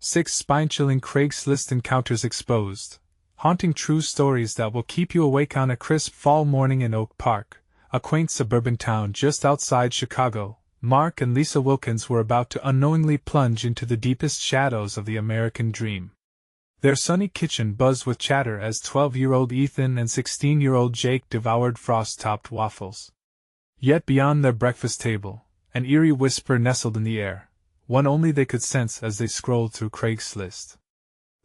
6 spine-chilling Craigslist encounters exposed. Haunting true stories that will keep you awake on a crisp fall morning in Oak Park, a quaint suburban town just outside Chicago. Mark and Lisa Wilkins were about to unknowingly plunge into the deepest shadows of the American dream. Their sunny kitchen buzzed with chatter as 12-year-old Ethan and 16-year-old Jake devoured frost-topped waffles. Yet beyond their breakfast table, an eerie whisper nestled in the air, one only they could sense as they scrolled through Craigslist.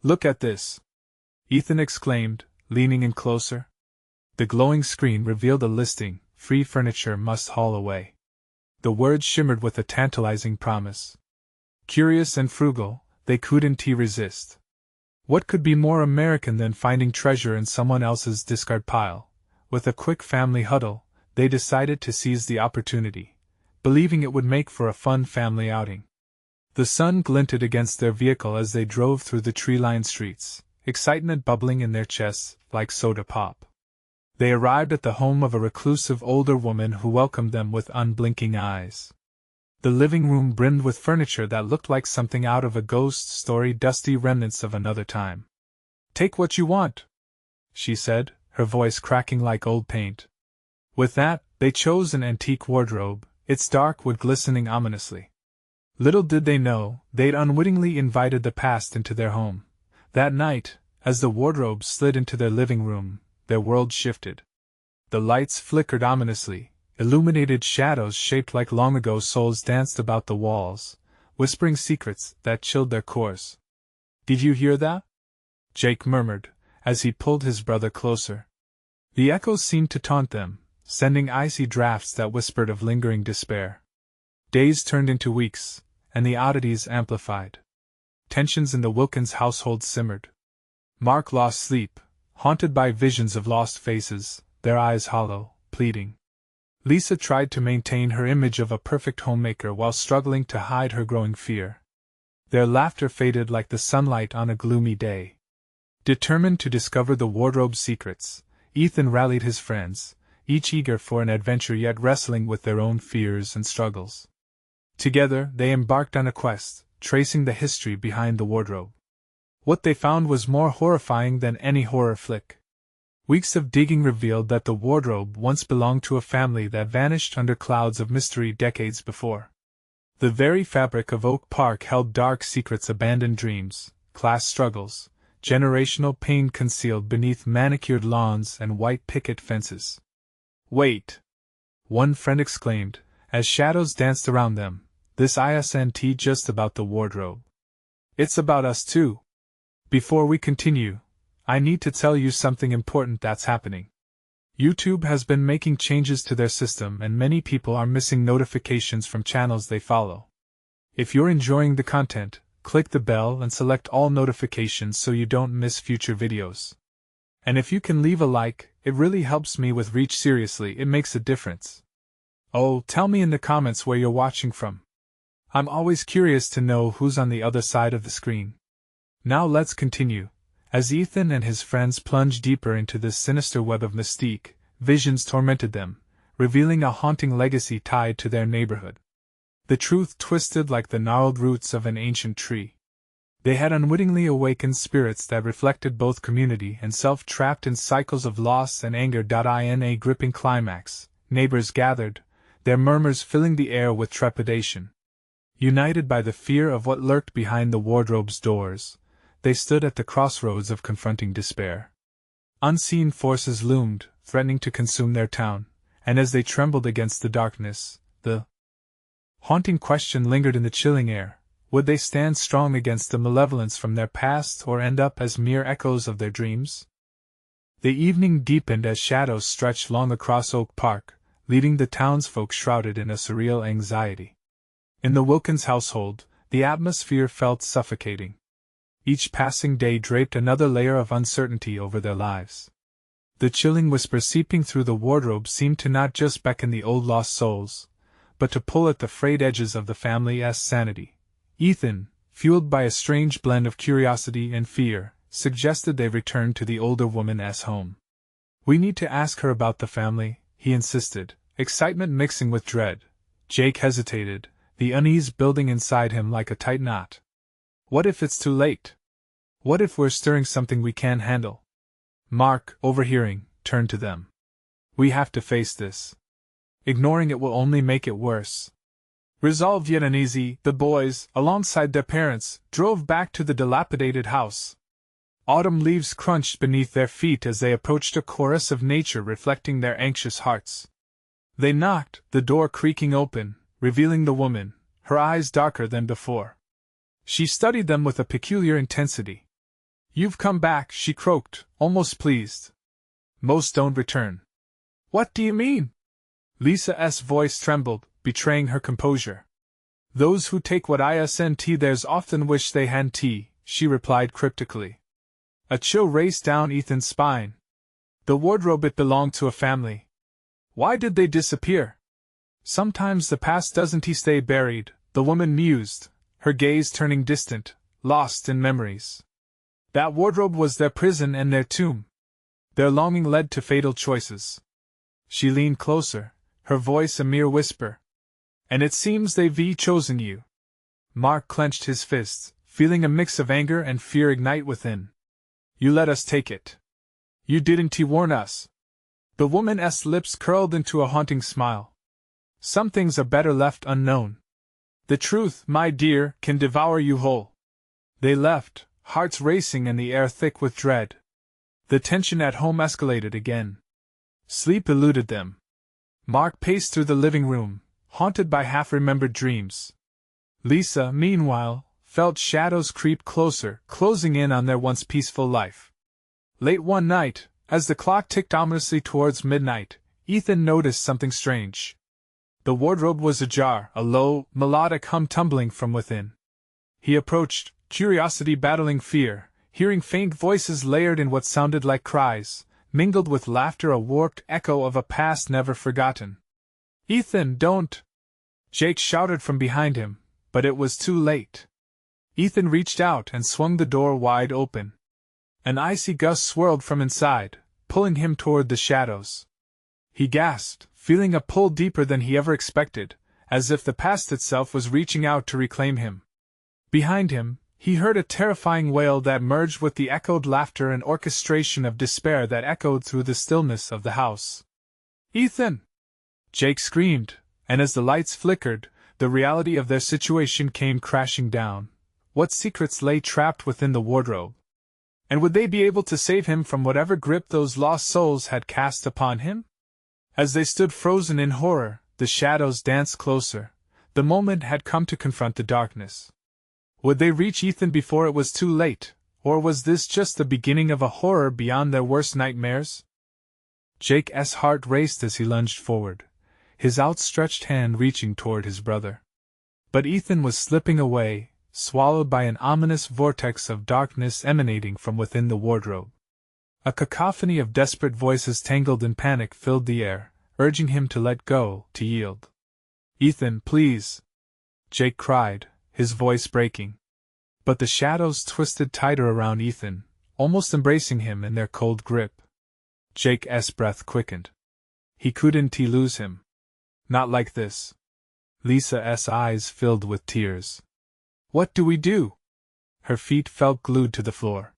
"Look at this!" Ethan exclaimed, leaning in closer. The glowing screen revealed a listing: free furniture must haul away. The words shimmered with a tantalizing promise. Curious and frugal, they couldn't resist. What could be more American than finding treasure in someone else's discard pile? With a quick family huddle, they decided to seize the opportunity, believing it would make for a fun family outing. The sun glinted against their vehicle as they drove through the tree-lined streets, excitement bubbling in their chests like soda pop. They arrived at the home of a reclusive older woman who welcomed them with unblinking eyes. The living room brimmed with furniture that looked like something out of a ghost story, dusty remnants of another time. "Take what you want," she said, her voice cracking like old paint. With that, they chose an antique wardrobe, its dark wood glistening ominously. Little did they know, they'd unwittingly invited the past into their home. That night, as the wardrobe slid into their living room, their world shifted. The lights flickered ominously, illuminated shadows shaped like long-ago souls danced about the walls, whispering secrets that chilled their cores. "Did you hear that?" Jake murmured, as he pulled his brother closer. The echoes seemed to taunt them, sending icy drafts that whispered of lingering despair. Days turned into weeks, and the oddities amplified. Tensions in the Wilkins household simmered. Mark lost sleep, haunted by visions of lost faces, their eyes hollow, pleading. Lisa tried to maintain her image of a perfect homemaker while struggling to hide her growing fear. Their laughter faded like the sunlight on a gloomy day. Determined to discover the wardrobe's secrets, Ethan rallied his friends, each eager for an adventure yet wrestling with their own fears and struggles. Together, they embarked on a quest, tracing the history behind the wardrobe. What they found was more horrifying than any horror flick. Weeks of digging revealed that the wardrobe once belonged to a family that vanished under clouds of mystery decades before. The very fabric of Oak Park held dark secrets, abandoned dreams, class struggles, generational pain concealed beneath manicured lawns and white picket fences. "Wait!" one friend exclaimed, as shadows danced around them. "This isn't just about the wardrobe. It's about us too. Before we continue, I need to tell you something important that's happening. YouTube has been making changes to their system and many people are missing notifications from channels they follow. If you're enjoying the content, click the bell and select all notifications so you don't miss future videos. And if you can leave a like, it really helps me with reach. Seriously, it makes a difference. Oh, tell me in the comments where you're watching from. I'm always curious to know who's on the other side of the screen. Now let's continue. As Ethan and his friends plunged deeper into this sinister web of mystique, visions tormented them, revealing a haunting legacy tied to their neighborhood. The truth twisted like the gnarled roots of an ancient tree. They had unwittingly awakened spirits that reflected both community and self, trapped in cycles of loss and anger. In a gripping climax, neighbors gathered, their murmurs filling the air with trepidation. United by the fear of what lurked behind the wardrobe's doors, they stood at the crossroads of confronting despair. Unseen forces loomed, threatening to consume their town, and as they trembled against the darkness, the haunting question lingered in the chilling air: would they stand strong against the malevolence from their past or end up as mere echoes of their dreams? The evening deepened as shadows stretched long across Oak Park, leaving the townsfolk shrouded in a surreal anxiety. In the Wilkins household, the atmosphere felt suffocating. Each passing day draped another layer of uncertainty over their lives. The chilling whisper seeping through the wardrobe seemed to not just beckon the old lost souls, but to pull at the frayed edges of the family's sanity. Ethan, fueled by a strange blend of curiosity and fear, suggested they return to the older woman's home. "We need to ask her about the family," he insisted, excitement mixing with dread. Jake hesitated, the unease building inside him like a tight knot. What if it's too late? What if we're stirring something we can't handle? Mark, overhearing, turned to them. We have to face this. Ignoring it will only make it worse. Resolved yet uneasy, the boys, alongside their parents, drove back to the dilapidated house. Autumn leaves crunched beneath their feet as they approached a chorus of nature reflecting their anxious hearts. They knocked, the door creaking open, revealing the woman, her eyes darker than before. She studied them with a peculiar intensity. "You've come back," she croaked, almost pleased. "Most don't return." "What do you mean?" Lisa's voice trembled, betraying her composure. "Those who take what isn't theirs often wish they hadn't," she replied cryptically. A chill raced down Ethan's spine. The wardrobe, it belonged to a family. Why did they disappear? Sometimes the past doesn't stay buried, the woman mused, her gaze turning distant, lost in memories. That wardrobe was their prison and their tomb. Their longing led to fatal choices. She leaned closer, her voice a mere whisper. "And it seems they've chosen you." Mark clenched his fists, feeling a mix of anger and fear ignite within. "You let us take it. You didn't warn us." The woman's lips curled into a haunting smile. "Some things are better left unknown. The truth, my dear, can devour you whole." They left, hearts racing and the air thick with dread. The tension at home escalated again. Sleep eluded them. Mark paced through the living room, haunted by half-remembered dreams. Lisa, meanwhile, felt shadows creep closer, closing in on their once peaceful life. Late one night, as the clock ticked ominously towards midnight, Ethan noticed something strange. The wardrobe was ajar, a low, melodic hum tumbling from within. He approached, curiosity battling fear, hearing faint voices layered in what sounded like cries, mingled with laughter, a warped echo of a past never forgotten. "Ethan, don't!" Jake shouted from behind him, but it was too late. Ethan reached out and swung the door wide open. An icy gust swirled from inside, pulling him toward the shadows. He gasped, feeling a pull deeper than he ever expected, as if the past itself was reaching out to reclaim him. Behind him, he heard a terrifying wail that merged with the echoed laughter and orchestration of despair that echoed through the stillness of the house. "Ethan!" Jake screamed, and as the lights flickered, the reality of their situation came crashing down. What secrets lay trapped within the wardrobe? And would they be able to save him from whatever grip those lost souls had cast upon him? As they stood frozen in horror, the shadows danced closer. The moment had come to confront the darkness. Would they reach Ethan before it was too late, or was this just the beginning of a horror beyond their worst nightmares? Jake's heart raced as he lunged forward, his outstretched hand reaching toward his brother. But Ethan was slipping away, swallowed by an ominous vortex of darkness emanating from within the wardrobe. A cacophony of desperate voices tangled in panic filled the air, urging him to let go, to yield. "Ethan, please!" Jake cried, his voice breaking. But the shadows twisted tighter around Ethan, almost embracing him in their cold grip. Jake's breath quickened. He couldn't lose him. Not like this. Lisa's eyes filled with tears. "What do we do?" Her feet felt glued to the floor.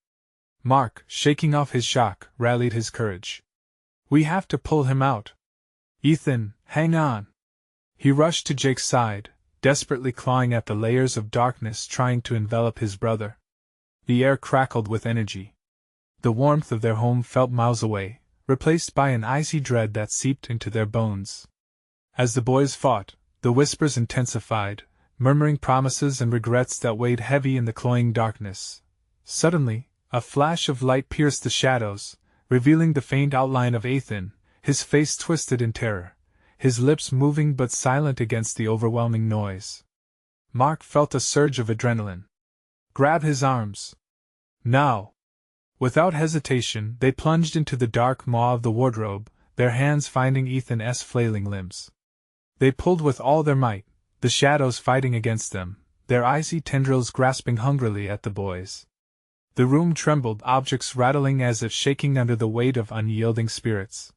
Mark, shaking off his shock, rallied his courage. "We have to pull him out. Ethan, hang on." He rushed to Jake's side, desperately clawing at the layers of darkness trying to envelop his brother. The air crackled with energy. The warmth of their home felt miles away, replaced by an icy dread that seeped into their bones. As the boys fought, the whispers intensified, murmuring promises and regrets that weighed heavy in the cloying darkness. Suddenly, a flash of light pierced the shadows, revealing the faint outline of Ethan, his face twisted in terror, his lips moving but silent against the overwhelming noise. Mark felt a surge of adrenaline. "Grab his arms." "Now!" Without hesitation, they plunged into the dark maw of the wardrobe, their hands finding Ethan's flailing limbs. They pulled with all their might, the shadows fighting against them, their icy tendrils grasping hungrily at the boys. The room trembled, objects rattling as if shaking under the weight of unyielding spirits.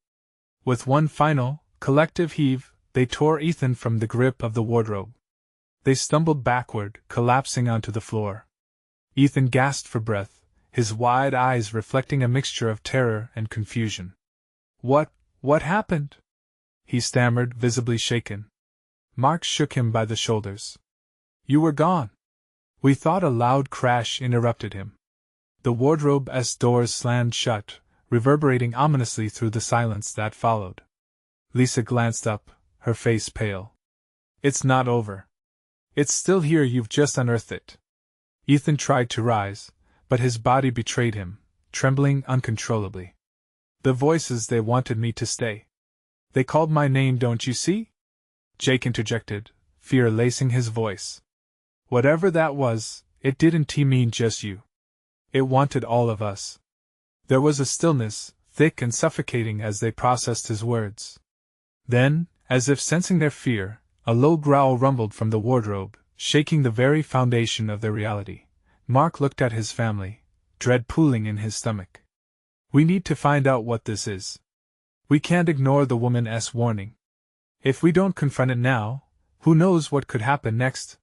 With one final, collective heave, they tore Ethan from the grip of the wardrobe. They stumbled backward, collapsing onto the floor. Ethan gasped for breath, his wide eyes reflecting a mixture of terror and confusion. What happened?" he stammered, visibly shaken. Mark shook him by the shoulders. "You were gone." We thought a loud crash interrupted him. The wardrobe's doors slammed shut, reverberating ominously through the silence that followed. Lisa glanced up, her face pale. "It's not over. It's still here, you've just unearthed it." Ethan tried to rise, but his body betrayed him, trembling uncontrollably. "The voices, they wanted me to stay. They called my name, don't you see?" Jake interjected, fear lacing his voice. "Whatever that was, it didn't mean just you. It wanted all of us." There was a stillness, thick and suffocating as they processed his words. Then, as if sensing their fear, a low growl rumbled from the wardrobe, shaking the very foundation of their reality. Mark looked at his family, dread pooling in his stomach. "We need to find out what this is. We can't ignore the woman's warning. If we don't confront it now, who knows what could happen next?"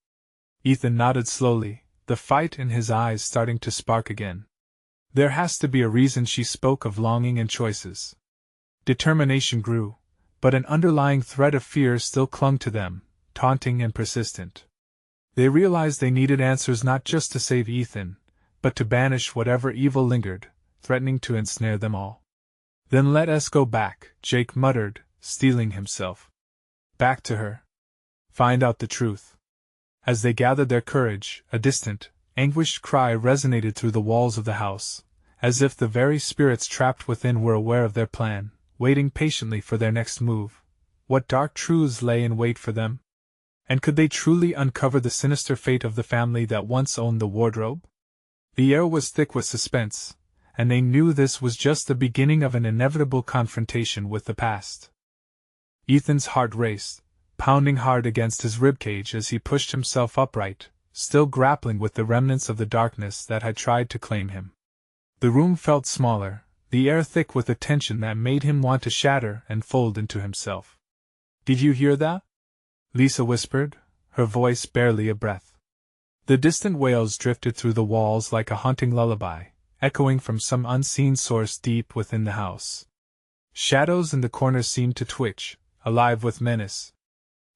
Ethan nodded slowly, the fight in his eyes starting to spark again. "There has to be a reason." She spoke of longing and choices. Determination grew, but an underlying thread of fear still clung to them, taunting and persistent. They realized they needed answers not just to save Ethan, but to banish whatever evil lingered, threatening to ensnare them all. "Then let us go back," Jake muttered, steeling himself. "Back to her. Find out the truth." As they gathered their courage, a distant, anguished cry resonated through the walls of the house, as if the very spirits trapped within were aware of their plan, waiting patiently for their next move. What dark truths lay in wait for them? And could they truly uncover the sinister fate of the family that once owned the wardrobe? The air was thick with suspense, and they knew this was just the beginning of an inevitable confrontation with the past. Ethan's heart raced, pounding hard against his ribcage as he pushed himself upright, still grappling with the remnants of the darkness that had tried to claim him. The room felt smaller, the air thick with a tension that made him want to shatter and fold into himself. "Did you hear that?" Lisa whispered, her voice barely a breath. The distant wails drifted through the walls like a haunting lullaby, echoing from some unseen source deep within the house. Shadows in the corners seemed to twitch, alive with menace.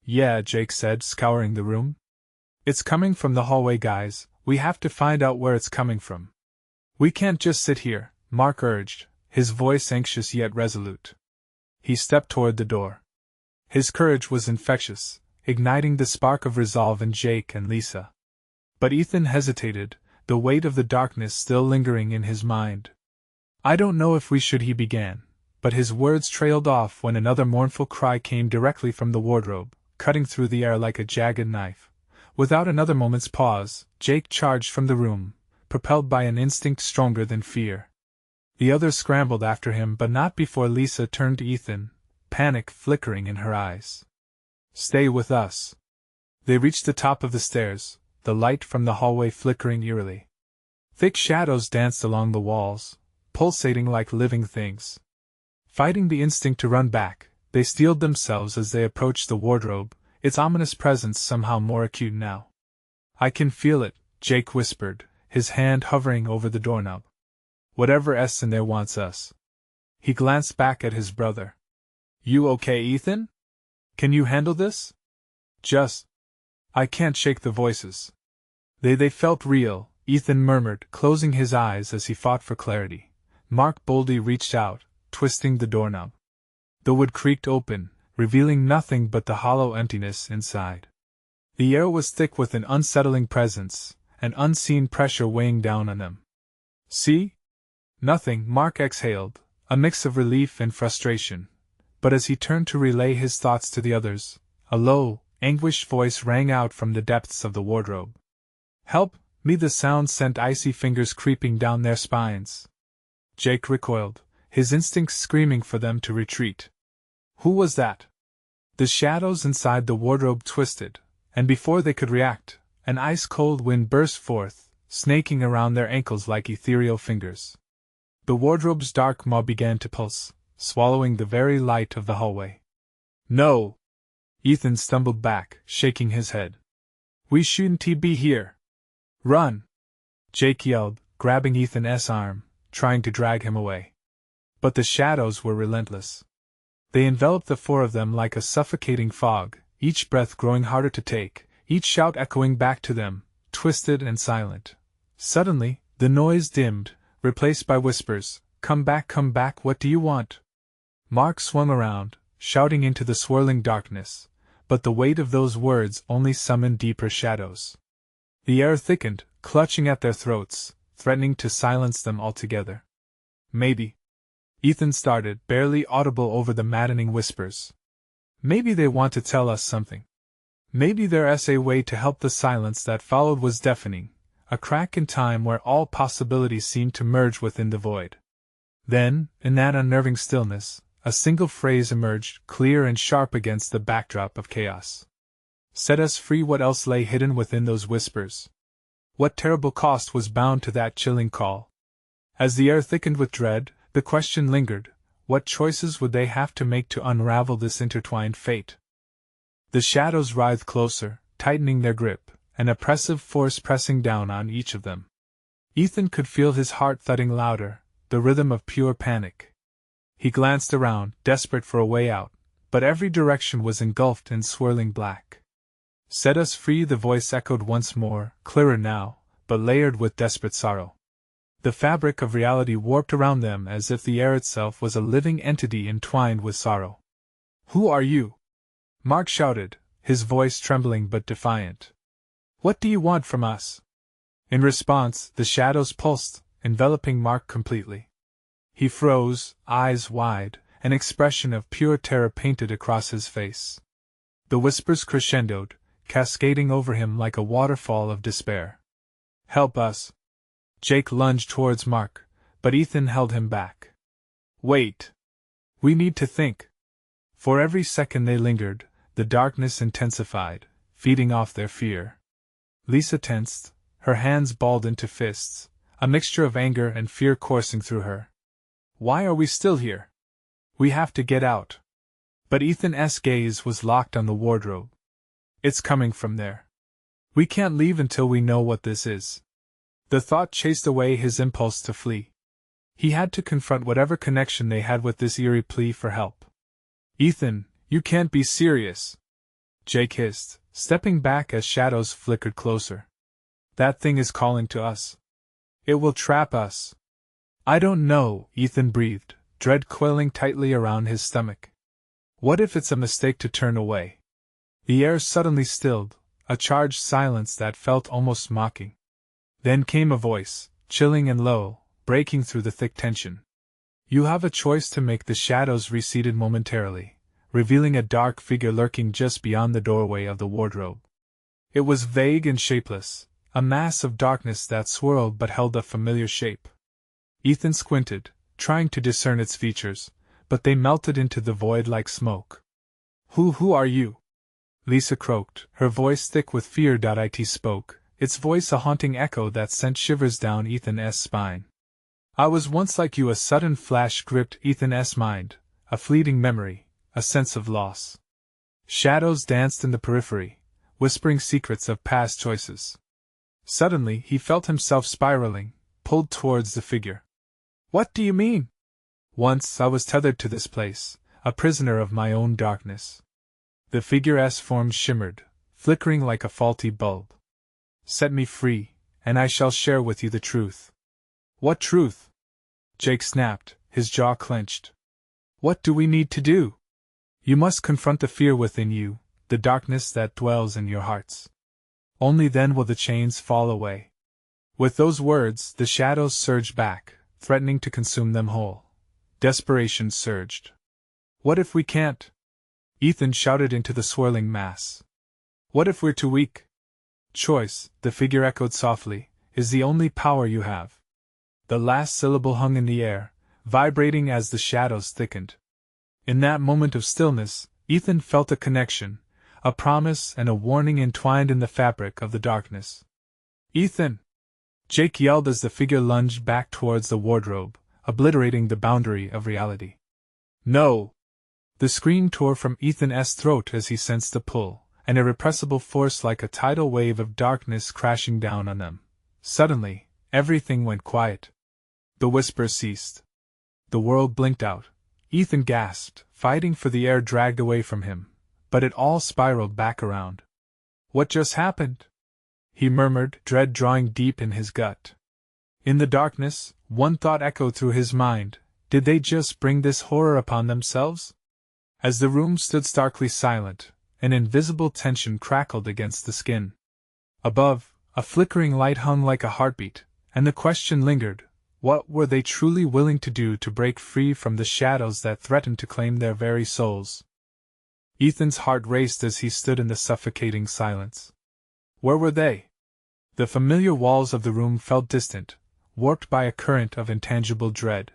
"Yeah," Jake said, scouring the room. "It's coming from the hallway, guys. We have to find out where it's coming from." "We can't just sit here," Mark urged, his voice anxious yet resolute. He stepped toward the door. His courage was infectious, igniting the spark of resolve in Jake and Lisa. But Ethan hesitated, the weight of the darkness still lingering in his mind. "I don't know if we should," he began, but his words trailed off when another mournful cry came directly from the wardrobe, cutting through the air like a jagged knife. Without another moment's pause, Jake charged from the room, propelled by an instinct stronger than fear. The others scrambled after him, but not before Lisa turned to Ethan, panic flickering in her eyes. "Stay with us." They reached the top of the stairs, the light from the hallway flickering eerily. Thick shadows danced along the walls, pulsating like living things. Fighting the instinct to run back, they steeled themselves as they approached the wardrobe, its ominous presence somehow more acute now. "I can feel it," Jake whispered, his hand hovering over the doorknob. "Whatever's in there wants us." He glanced back at his brother. "You okay, Ethan? Can you handle this?" "Just. I can't shake the voices." They felt real," Ethan murmured, closing his eyes as he fought for clarity. Mark boldly reached out, twisting the doorknob. The wood creaked open, revealing nothing but the hollow emptiness inside. The air was thick with an unsettling presence, an unseen pressure weighing down on them. "See? Nothing," Mark exhaled, a mix of relief and frustration. But as he turned to relay his thoughts to the others, a low, anguished voice rang out from the depths of the wardrobe. "Help me!" The sound sent icy fingers creeping down their spines. Jake recoiled, his instincts screaming for them to retreat. Who was that? The shadows inside the wardrobe twisted, and before they could react, an ice-cold wind burst forth, snaking around their ankles like ethereal fingers. The wardrobe's dark maw began to pulse, swallowing the very light of the hallway. "No!" Ethan stumbled back, shaking his head. "We shouldn't be here. Run!" Jake yelled, grabbing Ethan's arm, trying to drag him away. But the shadows were relentless. They enveloped the four of them like a suffocating fog, each breath growing harder to take, each shout echoing back to them, twisted and silent. Suddenly, the noise dimmed, replaced by whispers. Come back, what do you want? Mark swung around, shouting into the swirling darkness, but the weight of those words only summoned deeper shadows. The air thickened, clutching at their throats, threatening to silence them altogether. Maybe. Ethan started, barely audible over the maddening whispers. Maybe they want to tell us something. Maybe there's a way to help. The silence that followed was deafening, a crack in time where all possibilities seemed to merge within the void. Then, in that unnerving stillness, a single phrase emerged, clear and sharp against the backdrop of chaos. Set us free. What else lay hidden within those whispers? What terrible cost was bound to that chilling call? As the air thickened with dread, the question lingered: what choices would they have to make to unravel this intertwined fate? The shadows writhed closer, tightening their grip, an oppressive force pressing down on each of them. Ethan could feel his heart thudding louder, the rhythm of pure panic. He glanced around, desperate for a way out, but every direction was engulfed in swirling black. Set us free, the voice echoed once more, clearer now, but layered with desperate sorrow. The fabric of reality warped around them as if the air itself was a living entity entwined with sorrow. Who are you? Mark shouted, his voice trembling but defiant. What do you want from us? In response, the shadows pulsed, enveloping Mark completely. He froze, eyes wide, an expression of pure terror painted across his face. The whispers crescendoed, cascading over him like a waterfall of despair. Help us! Jake lunged towards Mark, but Ethan held him back. Wait! We need to think. For every second they lingered, the darkness intensified, feeding off their fear. Lisa tensed, her hands balled into fists, a mixture of anger and fear coursing through her. Why are we still here? We have to get out. But Ethan's gaze was locked on the wardrobe. It's coming from there. We can't leave until we know what this is. The thought chased away his impulse to flee. He had to confront whatever connection they had with this eerie plea for help. Ethan, you can't be serious, Jake hissed, stepping back as shadows flickered closer. That thing is calling to us. It will trap us. I don't know, Ethan breathed, dread coiling tightly around his stomach. What if it's a mistake to turn away? The air suddenly stilled, a charged silence that felt almost mocking. Then came a voice, chilling and low, breaking through the thick tension. You have a choice to make. The shadows receded momentarily, revealing a dark figure lurking just beyond the doorway of the wardrobe. It was vague and shapeless, a mass of darkness that swirled but held a familiar shape. Ethan squinted, trying to discern its features, but they melted into the void like smoke. Who are you? Lisa croaked, her voice thick with fear. It spoke, its voice a haunting echo that sent shivers down Ethan's spine. I was once like you. A sudden flash gripped Ethan's mind, a fleeting memory, a sense of loss. Shadows danced in the periphery, whispering secrets of past choices. Suddenly he felt himself spiraling, pulled towards the figure. What do you mean? Once I was tethered to this place, a prisoner of my own darkness. The figure's form shimmered, flickering like a faulty bulb. Set me free, and I shall share with you the truth. What truth? Jake snapped, his jaw clenched. What do we need to do? You must confront the fear within you, the darkness that dwells in your hearts. Only then will the chains fall away. With those words, the shadows surged back, threatening to consume them whole. Desperation surged. What if we can't? Ethan shouted into the swirling mass. What if we're too weak? Choice, the figure echoed softly, is the only power you have. The last syllable hung in the air, vibrating as the shadows thickened. In that moment of stillness, Ethan felt a connection, a promise and a warning entwined in the fabric of the darkness. Ethan! Jake yelled as the figure lunged back towards the wardrobe, obliterating the boundary of reality. No! The scream tore from Ethan's throat as he sensed the pull, an irrepressible force like a tidal wave of darkness crashing down on them. Suddenly, Everything went quiet. The whispers ceased. The world blinked out. Ethan gasped, fighting for the air dragged away from him, but it all spiraled back around. What just happened? He murmured, dread drawing deep in his gut. In the darkness, one thought echoed through his mind: did they just bring this horror upon themselves? As the room stood starkly silent, an invisible tension crackled against the skin. Above, a flickering light hung like a heartbeat, and the question lingered: what were they truly willing to do to break free from the shadows that threatened to claim their very souls? Ethan's heart raced as he stood in the suffocating silence. Where were they? The familiar walls of the room felt distant, warped by a current of intangible dread.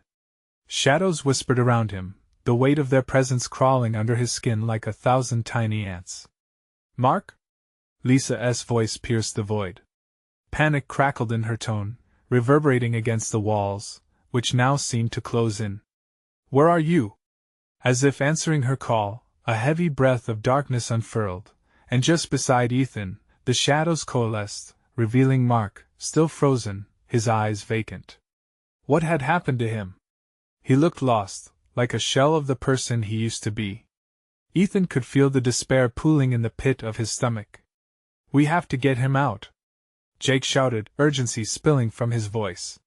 Shadows whispered around him, the weight of their presence crawling under his skin like 1,000 tiny ants. Mark? Lisa's voice pierced the void. Panic crackled in her tone, reverberating against the walls, which now seemed to close in. Where are you? As if answering her call, a heavy breath of darkness unfurled, and just beside Ethan, the shadows coalesced, revealing Mark, still frozen, his eyes vacant. What had happened to him? He looked lost, like a shell of the person he used to be. Ethan could feel the despair pooling in the pit of his stomach. We have to get him out, Jake shouted, urgency spilling from his voice.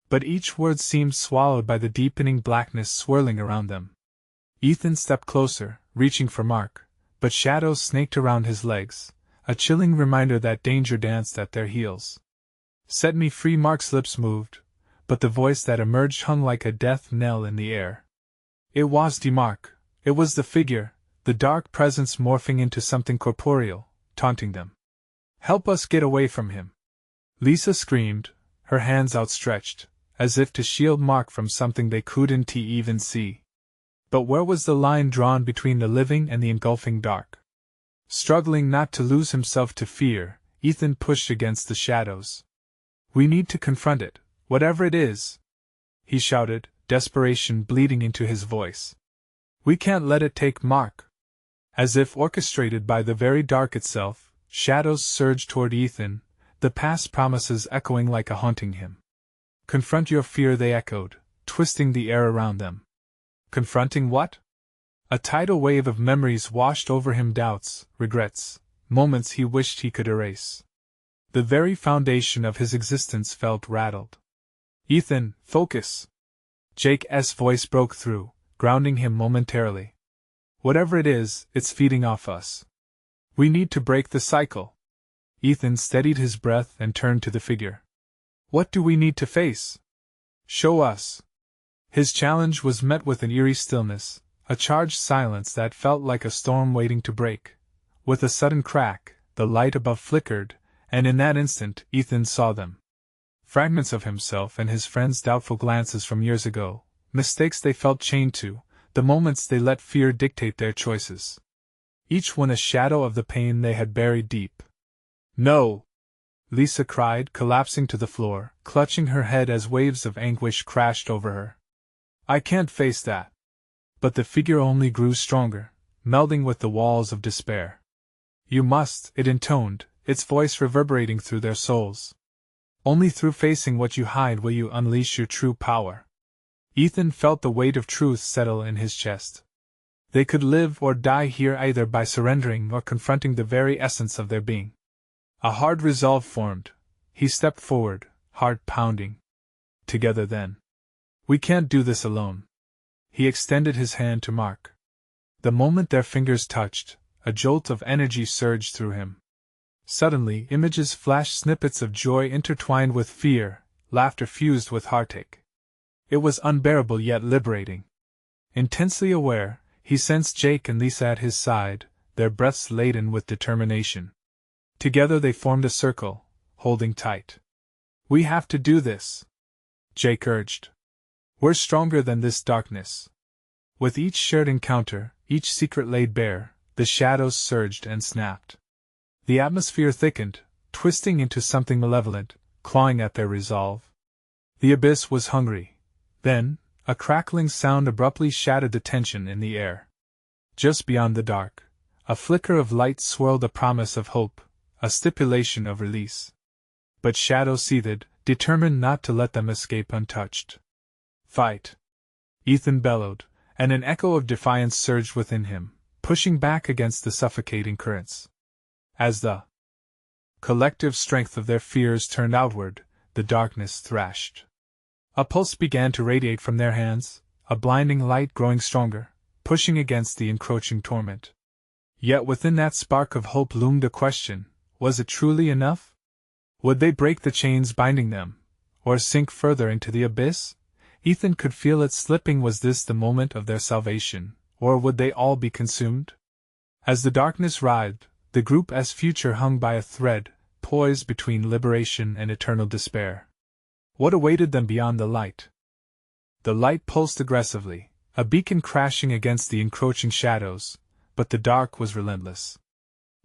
But each word seemed swallowed by the deepening blackness swirling around them. Ethan stepped closer, reaching for Mark, but shadows snaked around his legs, a chilling reminder that danger danced at their heels. Set me free, Mark's lips moved, but the voice that emerged hung like a death knell in the air. It was Mark. It was the figure, the dark presence morphing into something corporeal, taunting them. Help us get away from him! Lisa screamed, her hands outstretched, as if to shield Mark from something they couldn't even see. But where was the line drawn between the living and the engulfing dark? Struggling not to lose himself to fear, Ethan pushed against the shadows. We need to confront it, whatever it is, he shouted, desperation bleeding into his voice. We can't let it take Mark. As if orchestrated by the very dark itself, shadows surged toward Ethan, the past promises echoing like a haunting hymn. Confront your fear, they echoed, twisting the air around them. Confronting what? A tidal wave of memories washed over him, doubts, regrets, moments he wished he could erase. The very foundation of his existence felt rattled. Ethan, focus! Jake's voice broke through, grounding him momentarily. Whatever it is, it's feeding off us. We need to break the cycle. Ethan steadied his breath and turned to the figure. What do we need to face? Show us. His challenge was met with an eerie stillness, a charged silence that felt like a storm waiting to break. With a sudden crack, the light above flickered, and in that instant Ethan saw them. Fragments of himself and his friends' doubtful glances from years ago, mistakes they felt chained to, the moments they let fear dictate their choices. Each one a shadow of the pain they had buried deep. No! Lisa cried, collapsing to the floor, clutching her head as waves of anguish crashed over her. I can't face that. But the figure only grew stronger, melding with the walls of despair. You must, it intoned, its voice reverberating through their souls. Only through facing what you hide will you unleash your true power. Ethan felt the weight of truth settle in his chest. They could live or die here either by surrendering or confronting the very essence of their being. A hard resolve formed. He stepped forward, heart pounding. Together then. We can't do this alone. He extended his hand to Mark. The moment their fingers touched, a jolt of energy surged through him. Suddenly, images flashed, snippets of joy intertwined with fear, laughter fused with heartache. It was unbearable yet liberating. Intensely aware, he sensed Jake and Lisa at his side, their breaths laden with determination. Together they formed a circle, holding tight. We have to do this, Jake urged. We're stronger than this darkness. With each shared encounter, each secret laid bare, the shadows surged and snapped. The atmosphere thickened, twisting into something malevolent, clawing at their resolve. The abyss was hungry. Then, a crackling sound abruptly shattered the tension in the air. Just beyond the dark, a flicker of light swirled, a promise of hope, a stipulation of release. But shadows seethed, determined not to let them escape untouched. "Fight!" Ethan bellowed, and an echo of defiance surged within him, pushing back against the suffocating currents. As the collective strength of their fears turned outward, the darkness thrashed. A pulse began to radiate from their hands, a blinding light growing stronger, pushing against the encroaching torment. Yet within that spark of hope loomed a question: was it truly enough? Would they break the chains binding them, or sink further into the abyss? Ethan could feel it slipping. Was this the moment of their salvation, or would they all be consumed? As the darkness writhed, the group's future hung by a thread, poised between liberation and eternal despair. What awaited them beyond the light? The light pulsed aggressively, a beacon crashing against the encroaching shadows, but the dark was relentless.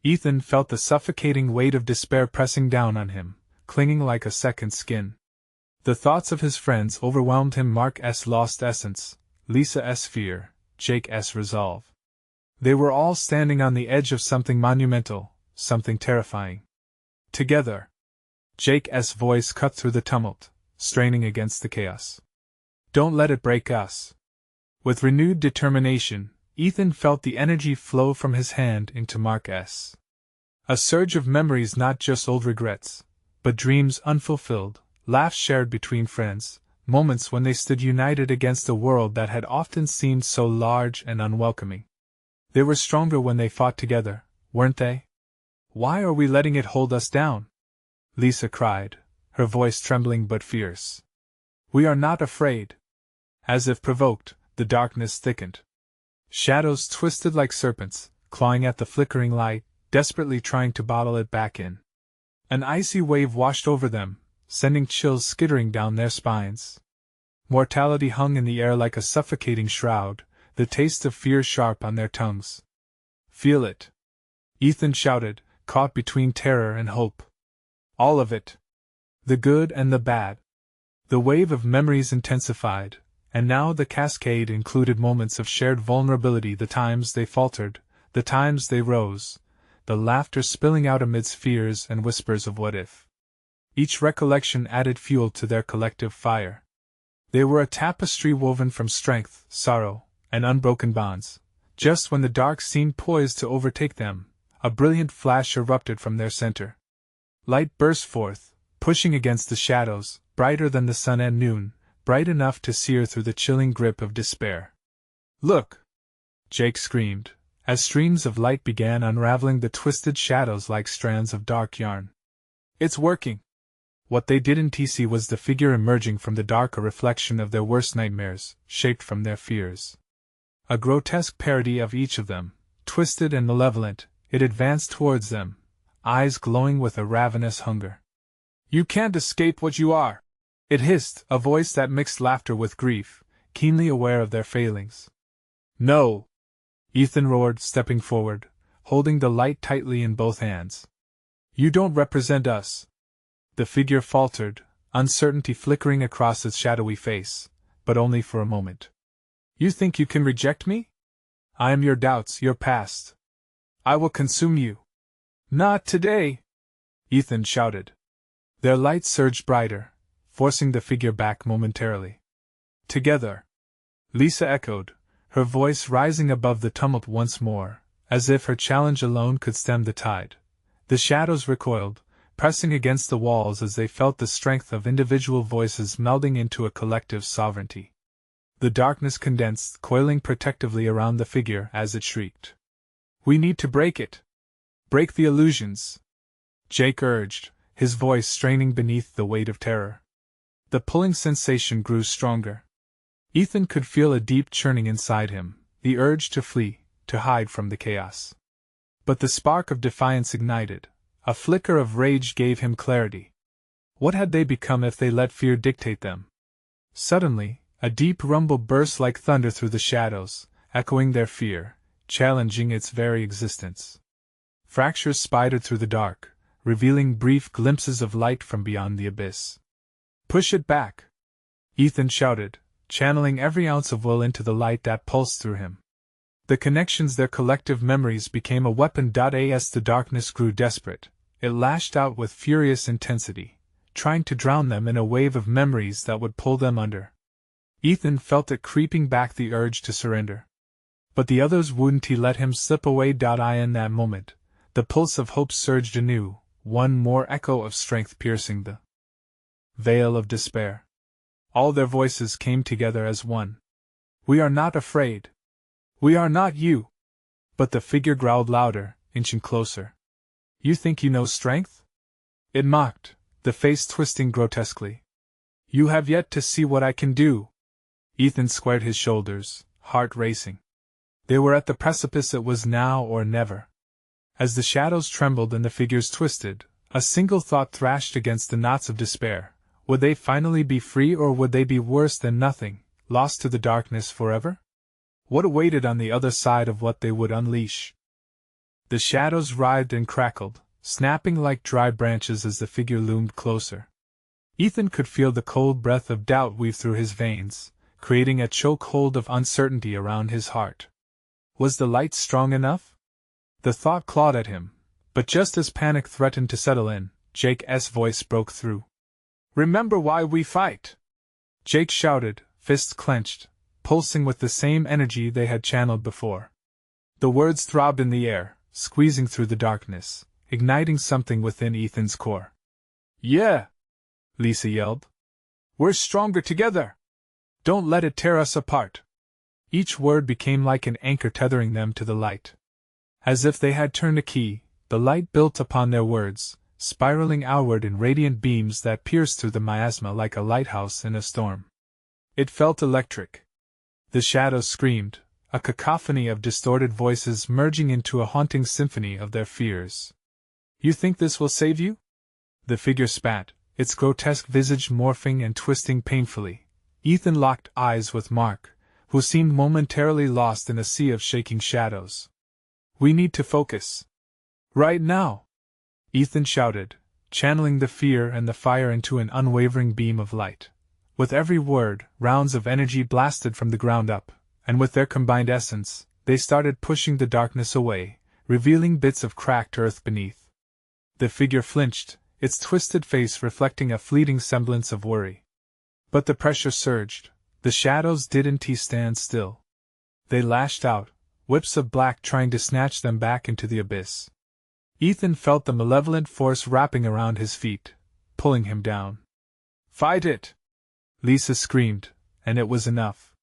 Ethan felt the suffocating weight of despair pressing down on him, clinging like a second skin. The thoughts of his friends overwhelmed him: Mark's lost essence, Lisa's fear, Jake's resolve. They were all standing on the edge of something monumental, something terrifying. Together. Jake's voice cut through the tumult, straining against the chaos. "Don't let it break us." With renewed determination, Ethan felt the energy flow from his hand into Mark's. A surge of memories, not just old regrets, but dreams unfulfilled, laughs shared between friends, moments when they stood united against a world that had often seemed so large and unwelcoming. They were stronger when they fought together, weren't they? "Why are we letting it hold us down?" Lisa cried, her voice trembling but fierce. "We are not afraid." As if provoked, the darkness thickened. Shadows twisted like serpents, clawing at the flickering light, desperately trying to bottle it back in. An icy wave washed over them, sending chills skittering down their spines. Mortality hung in the air like a suffocating shroud, the taste of fear sharp on their tongues. "Feel it!" Ethan shouted, caught between terror and hope. "All of it. The good and the bad." The wave of memories intensified, and now the cascade included moments of shared vulnerability: the times they faltered, the times they rose, the laughter spilling out amidst fears and whispers of what if. Each recollection added fuel to their collective fire. They were a tapestry woven from strength, sorrow, and unbroken bonds. Just when the dark seemed poised to overtake them, a brilliant flash erupted from their center. Light burst forth, pushing against the shadows, brighter than the sun at noon, bright enough to sear through the chilling grip of despair. "Look!" Jake screamed, as streams of light began unraveling the twisted shadows like strands of dark yarn. "It's working!" What they didn't see was the figure emerging from the dark, a reflection of their worst nightmares, shaped from their fears. A grotesque parody of each of them, twisted and malevolent, it advanced towards them, eyes glowing with a ravenous hunger. "You can't escape what you are!" it hissed, a voice that mixed laughter with grief, keenly aware of their failings. "No!" Ethan roared, stepping forward, holding the light tightly in both hands. "You don't represent us." The figure faltered, uncertainty flickering across its shadowy face, but only for a moment. "You think you can reject me? I am your doubts, your past. I will consume you." "Not today!" Ethan shouted. Their light surged brighter, forcing the figure back momentarily. "Together!" Lisa echoed, her voice rising above the tumult once more, as if her challenge alone could stem the tide. The shadows recoiled, pressing against the walls as they felt the strength of individual voices melding into a collective sovereignty. The darkness condensed, coiling protectively around the figure as it shrieked. "We need to break it! Break the illusions!" Jake urged, his voice straining beneath the weight of terror. The pulling sensation grew stronger. Ethan could feel a deep churning inside him, the urge to flee, to hide from the chaos. But the spark of defiance ignited. A flicker of rage gave him clarity. What had they become if they let fear dictate them? Suddenly, a deep rumble burst like thunder through the shadows, echoing their fear, challenging its very existence. Fractures spidered through the dark, revealing brief glimpses of light from beyond the abyss. "Push it back!" Ethan shouted, channeling every ounce of will into the light that pulsed through him. The connections, their collective memories, became a weapon. As the darkness grew desperate, it lashed out with furious intensity, trying to drown them in a wave of memories that would pull them under. Ethan felt it creeping back, the urge to surrender. But the others wouldn't let him slip away. In that moment, the pulse of hope surged anew, one more echo of strength piercing the veil of despair. All their voices came together as one. "We are not afraid. We are not you." But the figure growled louder, inching closer. "You think you know strength?" it mocked, the face twisting grotesquely. "You have yet to see what I can do." Ethan squared his shoulders, heart racing. They were at the precipice. It was now or never. As the shadows trembled and the figures twisted, a single thought thrashed against the knots of despair. Would they finally be free, or would they be worse than nothing, lost to the darkness forever? What awaited on the other side of what they would unleash? The shadows writhed and crackled, snapping like dry branches as the figure loomed closer. Ethan could feel the cold breath of doubt weave through his veins, creating a chokehold of uncertainty around his heart. Was the light strong enough? The thought clawed at him, but just as panic threatened to settle in, Jake's voice broke through. "Remember why we fight!" Jake shouted, fists clenched, pulsing with the same energy they had channeled before. The words throbbed in the air, squeezing through the darkness, igniting something within Ethan's core. "Yeah!" Lisa yelled. "We're stronger together! Don't let it tear us apart!" Each word became like an anchor tethering them to the light. As if they had turned a key, the light built upon their words, spiraling outward in radiant beams that pierced through the miasma like a lighthouse in a storm. It felt electric. The shadows screamed, a cacophony of distorted voices merging into a haunting symphony of their fears. "You think this will save you?" The figure spat, its grotesque visage morphing and twisting painfully. Ethan locked eyes with Mark, who seemed momentarily lost in a sea of shaking shadows. "We need to focus. Right now!" Ethan shouted, channeling the fear and the fire into an unwavering beam of light. With every word, rounds of energy blasted from the ground up, and with their combined essence, they started pushing the darkness away, revealing bits of cracked earth beneath. The figure flinched, its twisted face reflecting a fleeting semblance of worry. But the pressure surged. The shadows didn't stand still. They lashed out, whips of black trying to snatch them back into the abyss. Ethan felt the malevolent force wrapping around his feet, pulling him down. "Fight it!" Lisa screamed, and it was enough.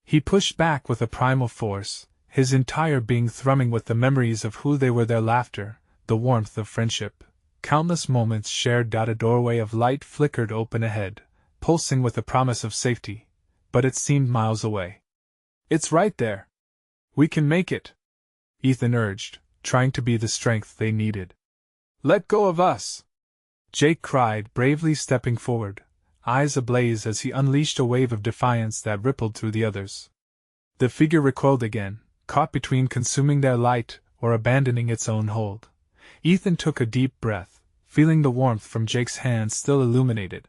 He pushed back with a primal force, his entire being thrumming with the memories of who they were, their laughter, the warmth of friendship, countless moments shared. A doorway of light flickered open ahead, pulsing with the promise of safety, but it seemed miles away. "It's right there. We can make it," Ethan urged, trying to be the strength they needed. "Let go of us!" Jake cried, bravely stepping forward, eyes ablaze as he unleashed a wave of defiance that rippled through the others. The figure recoiled again, caught between consuming their light or abandoning its own hold. Ethan took a deep breath, feeling the warmth from Jake's hand still illuminated.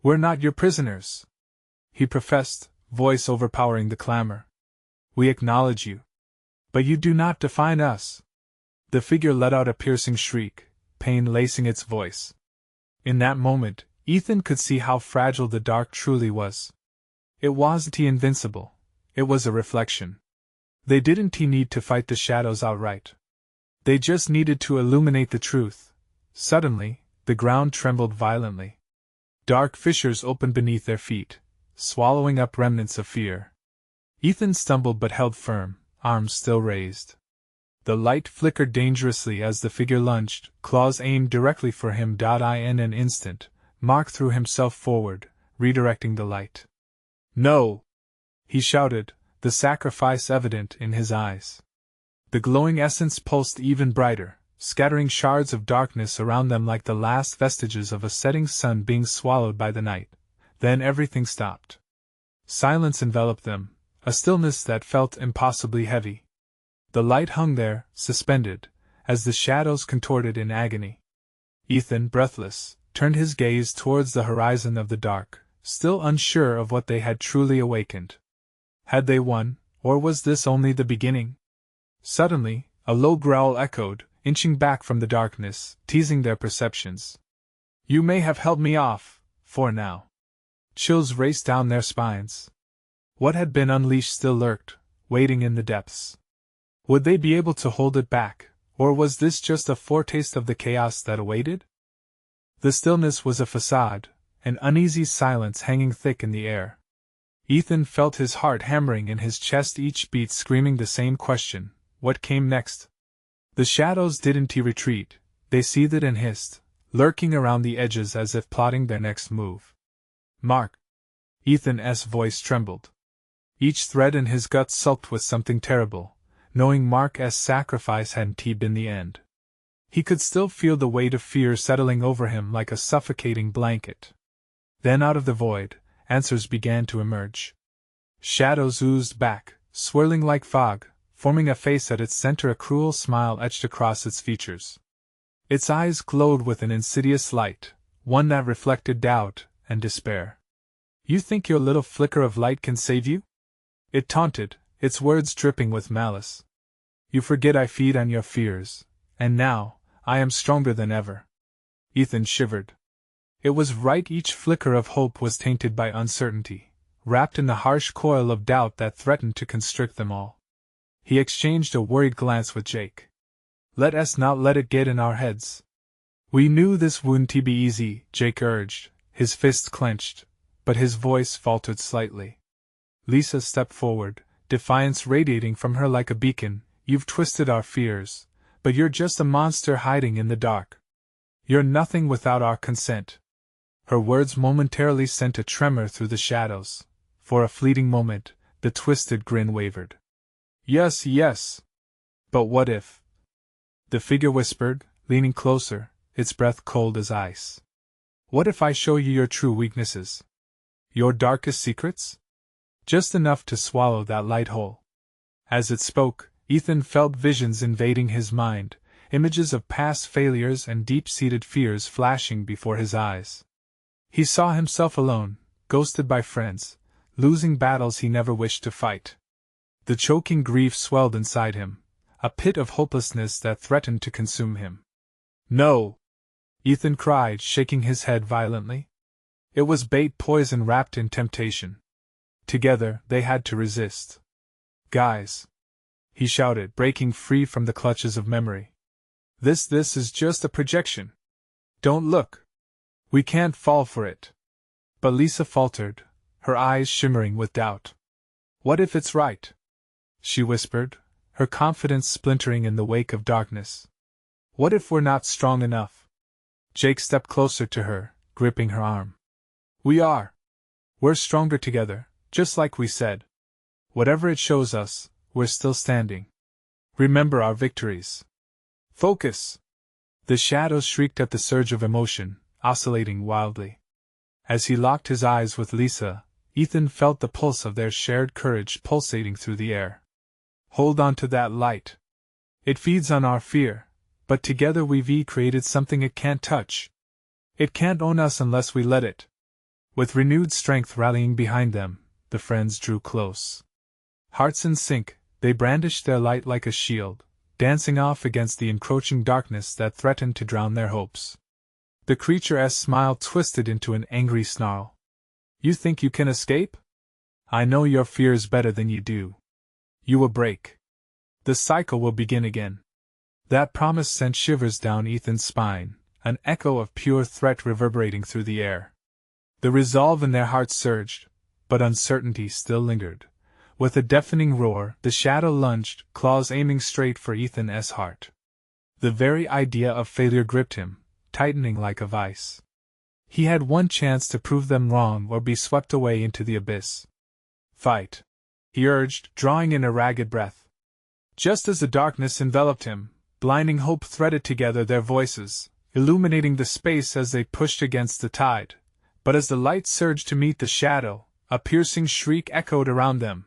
"We're not your prisoners," he professed, voice overpowering the clamor. "We acknowledge you. But you do not define us." The figure let out a piercing shriek, pain lacing its voice. In that moment, Ethan could see how fragile the dark truly was. It wasn't invincible, it was a reflection. They didn't need to fight the shadows outright. They just needed to illuminate the truth. Suddenly, the ground trembled violently. Dark fissures opened beneath their feet, swallowing up remnants of fear. Ethan stumbled but held firm, arms still raised. The light flickered dangerously as the figure lunged, claws aimed directly for him. In an instant, Mark threw himself forward, redirecting the light. "No!" he shouted, the sacrifice evident in his eyes. The glowing essence pulsed even brighter, scattering shards of darkness around them like the last vestiges of a setting sun being swallowed by the night. Then everything stopped. Silence enveloped them, a stillness that felt impossibly heavy. The light hung there, suspended, as the shadows contorted in agony. Ethan, breathless, turned his gaze towards the horizon of the dark, still unsure of what they had truly awakened. Had they won, or was this only the beginning? Suddenly, a low growl echoed, inching back from the darkness, teasing their perceptions. You may have held me off, for now. Chills raced down their spines. What had been unleashed still lurked, waiting in the depths. Would they be able to hold it back, or was this just a foretaste of the chaos that awaited? The stillness was a facade, an uneasy silence hanging thick in the air. Ethan felt his heart hammering in his chest, each beat screaming the same question: what came next? The shadows didn't retreat, they seethed and hissed, lurking around the edges as if plotting their next move. Mark! Ethan's voice trembled. Each thread in his gut sulked with something terrible, knowing Mark's sacrifice hadn't been the end. He could still feel the weight of fear settling over him like a suffocating blanket. Then out of the void, answers began to emerge. Shadows oozed back, swirling like fog, forming a face at its center, a cruel smile etched across its features. Its eyes glowed with an insidious light, one that reflected doubt and despair. You think your little flicker of light can save you? It taunted, its words dripping with malice. You forget I feed on your fears, and now, I am stronger than ever. Ethan shivered. It was right, each flicker of hope was tainted by uncertainty, wrapped in the harsh coil of doubt that threatened to constrict them all. He exchanged a worried glance with Jake. Let us not let it get in our heads. We knew this wouldn't be easy, Jake urged, his fists clenched, but his voice faltered slightly. Lisa stepped forward, defiance radiating from her like a beacon. You've twisted our fears, but you're just a monster hiding in the dark. You're nothing without our consent. Her words momentarily sent a tremor through the shadows. For a fleeting moment, the twisted grin wavered. Yes, yes. But what if? The figure whispered, leaning closer, its breath cold as ice. What if I show you your true weaknesses? Your darkest secrets? Just enough to swallow that light whole. As it spoke, Ethan felt visions invading his mind, images of past failures and deep-seated fears flashing before his eyes. He saw himself alone, ghosted by friends, losing battles he never wished to fight. The choking grief swelled inside him, a pit of hopelessness that threatened to consume him. No! Ethan cried, shaking his head violently. It was bait, poison wrapped in temptation. Together, they had to resist. Guys! He shouted, breaking free from the clutches of memory. This is just a projection. Don't look. We can't fall for it. But Lisa faltered, her eyes shimmering with doubt. What if it's right? She whispered, her confidence splintering in the wake of darkness. What if we're not strong enough? Jake stepped closer to her, gripping her arm. We are. We're stronger together, just like we said. Whatever it shows us, we're still standing. Remember our victories. Focus! The shadows shrieked at the surge of emotion, oscillating wildly. As he locked his eyes with Lisa, Ethan felt the pulse of their shared courage pulsating through the air. Hold on to that light. It feeds on our fear, but together we've created something it can't touch. It can't own us unless we let it. With renewed strength rallying behind them, the friends drew close. Hearts in sync, they brandished their light like a shield, dancing off against the encroaching darkness that threatened to drown their hopes. The creature's smile twisted into an angry snarl. You think you can escape? I know your fears better than you do. You will break. The cycle will begin again. That promise sent shivers down Ethan's spine, an echo of pure threat reverberating through the air. The resolve in their hearts surged, but uncertainty still lingered. With a deafening roar, the shadow lunged, claws aiming straight for Ethan's heart. The very idea of failure gripped him, tightening like a vice. He had one chance to prove them wrong or be swept away into the abyss. Fight! He urged, drawing in a ragged breath. Just as the darkness enveloped him, blinding hope threaded together their voices, illuminating the space as they pushed against the tide. But as the light surged to meet the shadow, a piercing shriek echoed around them.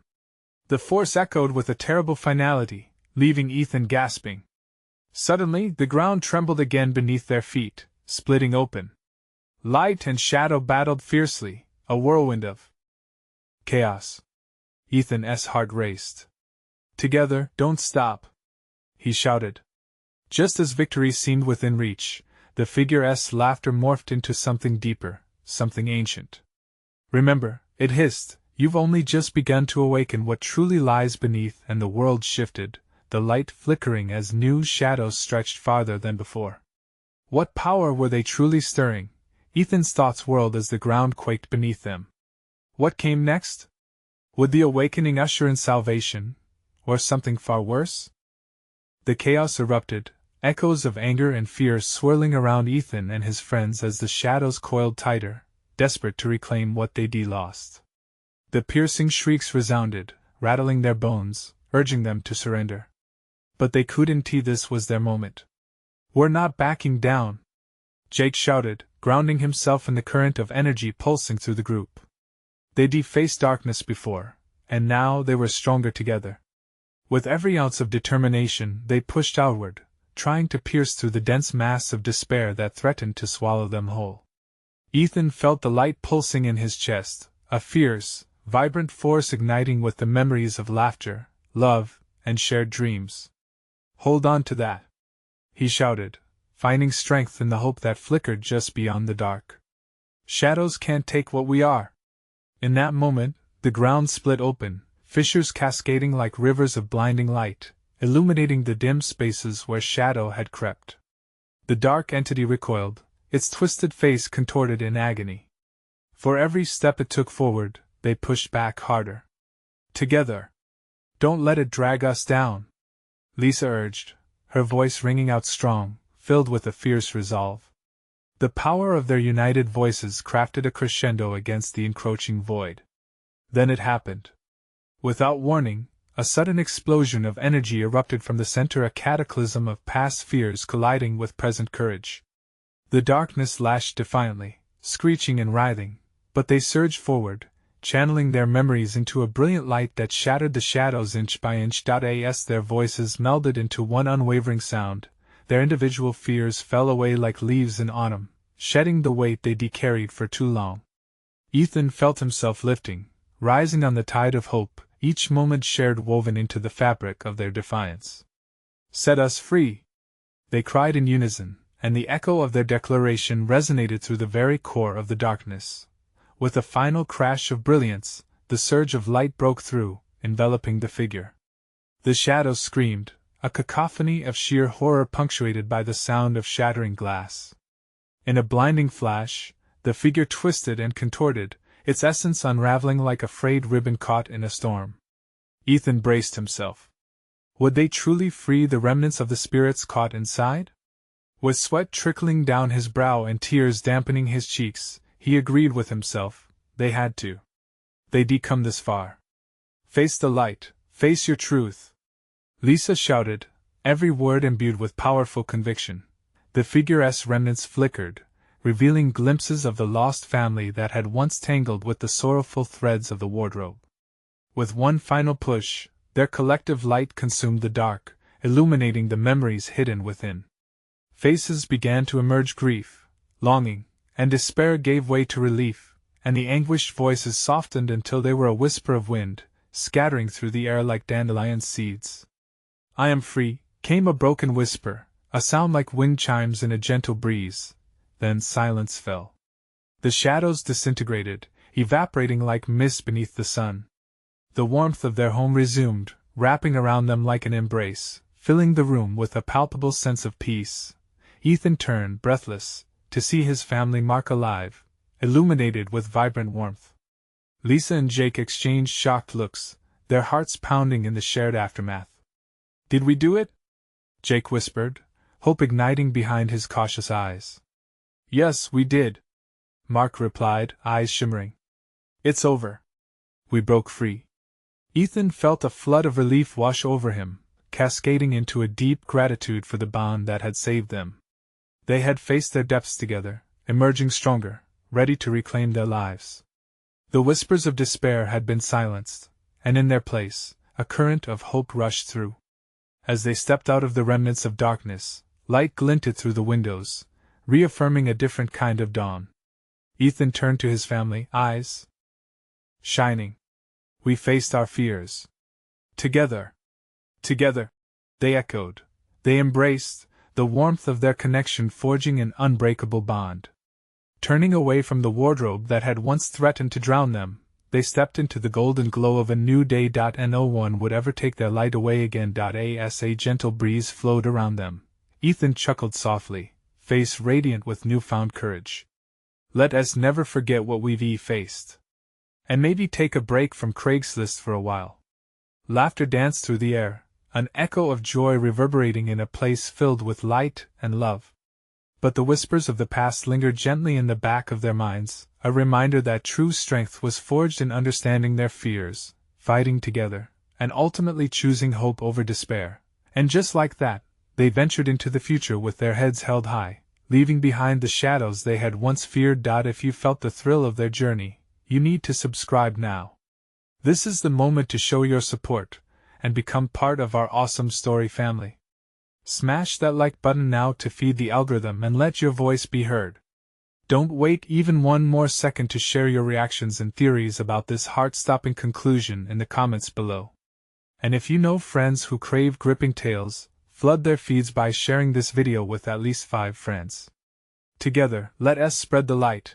The force echoed with a terrible finality, leaving Ethan gasping. Suddenly, the ground trembled again beneath their feet, splitting open. Light and shadow battled fiercely, a whirlwind of chaos. Ethan's heart raced. Together, don't stop! He shouted. Just as victory seemed within reach, The figure's laughter morphed into something deeper, something ancient. Remember, it hissed, you've only just begun to awaken what truly lies beneath, and the world shifted, the light flickering as new shadows stretched farther than before. What power were they truly stirring? Ethan's thoughts whirled as the ground quaked beneath them. What came next? Would the awakening usher in salvation, or something far worse? The chaos erupted, echoes of anger and fear swirling around Ethan and his friends as the shadows coiled tighter, desperate to reclaim what they'd lost. The piercing shrieks resounded, rattling their bones, urging them to surrender. But they couldn't. This was their moment. We're not backing down, Jake shouted, grounding himself in the current of energy pulsing through the group. They'd faced darkness before, and now they were stronger together. With every ounce of determination, they pushed outward, trying to pierce through the dense mass of despair that threatened to swallow them whole. Ethan felt the light pulsing in his chest, a fierce, vibrant force igniting with the memories of laughter, love, and shared dreams. Hold on to that, he shouted, finding strength in the hope that flickered just beyond the dark. Shadows can't take what we are. In that moment, the ground split open, fissures cascading like rivers of blinding light, illuminating the dim spaces where shadow had crept. The dark entity recoiled, its twisted face contorted in agony. For every step it took forward, they pushed back harder. Together. Don't let it drag us down, Lisa urged, her voice ringing out strong, filled with a fierce resolve. The power of their united voices crafted a crescendo against the encroaching void. Then it happened. Without warning, a sudden explosion of energy erupted from the center, a cataclysm of past fears colliding with present courage. The darkness lashed defiantly, screeching and writhing, but they surged forward, channeling their memories into a brilliant light that shattered the shadows inch by inch. As their voices melded into one unwavering sound, their individual fears fell away like leaves in autumn, shedding the weight they'd carried for too long. Ethan felt himself lifting, rising on the tide of hope, each moment shared woven into the fabric of their defiance. Set us free! They cried in unison, and the echo of their declaration resonated through the very core of the darkness. With a final crash of brilliance, the surge of light broke through, enveloping the figure. The shadows screamed, a cacophony of sheer horror punctuated by the sound of shattering glass. In a blinding flash, the figure twisted and contorted, its essence unraveling like a frayed ribbon caught in a storm. Ethan braced himself. Would they truly free the remnants of the spirits caught inside? With sweat trickling down his brow and tears dampening his cheeks, he agreed with himself, they had to. They'd come this far. Face the light, face your truth, Lisa shouted, every word imbued with powerful conviction. The figure's remnants flickered, revealing glimpses of the lost family that had once tangled with the sorrowful threads of the wardrobe. With one final push, their collective light consumed the dark, illuminating the memories hidden within. Faces began to emerge. Grief, longing, and despair gave way to relief, and the anguished voices softened until they were a whisper of wind, scattering through the air like dandelion seeds. I am free, came a broken whisper, a sound like wind chimes in a gentle breeze. Then silence fell. The shadows disintegrated, evaporating like mist beneath the sun. The warmth of their home resumed, wrapping around them like an embrace, filling the room with a palpable sense of peace. Ethan turned, breathless, to see his family mark alive, illuminated with vibrant warmth. Lisa and Jake exchanged shocked looks, their hearts pounding in the shared aftermath. Did we do it? Jake whispered, hope igniting behind his cautious eyes. Yes, we did, Mark replied, eyes shimmering. It's over. We broke free. Ethan felt a flood of relief wash over him, cascading into a deep gratitude for the bond that had saved them. They had faced their depths together, emerging stronger, ready to reclaim their lives. The whispers of despair had been silenced, and in their place, a current of hope rushed through. As they stepped out of the remnants of darkness, light glinted through the windows, reaffirming a different kind of dawn. Ethan turned to his family, eyes shining. We faced our fears. Together. Together. They echoed. They embraced, the warmth of their connection forging an unbreakable bond. Turning away from the wardrobe that had once threatened to drown them, they stepped into the golden glow of a new day. No one would ever take their light away again. As a gentle breeze flowed around them, Ethan chuckled softly, face radiant with newfound courage. Let us never forget what we've faced. And maybe take a break from Craigslist for a while. Laughter danced through the air, an echo of joy reverberating in a place filled with light and love. But the whispers of the past lingered gently in the back of their minds, a reminder that true strength was forged in understanding their fears, fighting together, and ultimately choosing hope over despair. And just like that, they ventured into the future with their heads held high, leaving behind the shadows they had once feared. If you felt the thrill of their journey, you need to subscribe now. This is the moment to show your support and become part of our awesome story family. Smash that like button now to feed the algorithm and let your voice be heard. Don't wait even one more second to share your reactions and theories about this heart-stopping conclusion in the comments below. And if you know friends who crave gripping tales, flood their feeds by sharing this video with at least 5 friends. Together, let us spread the light,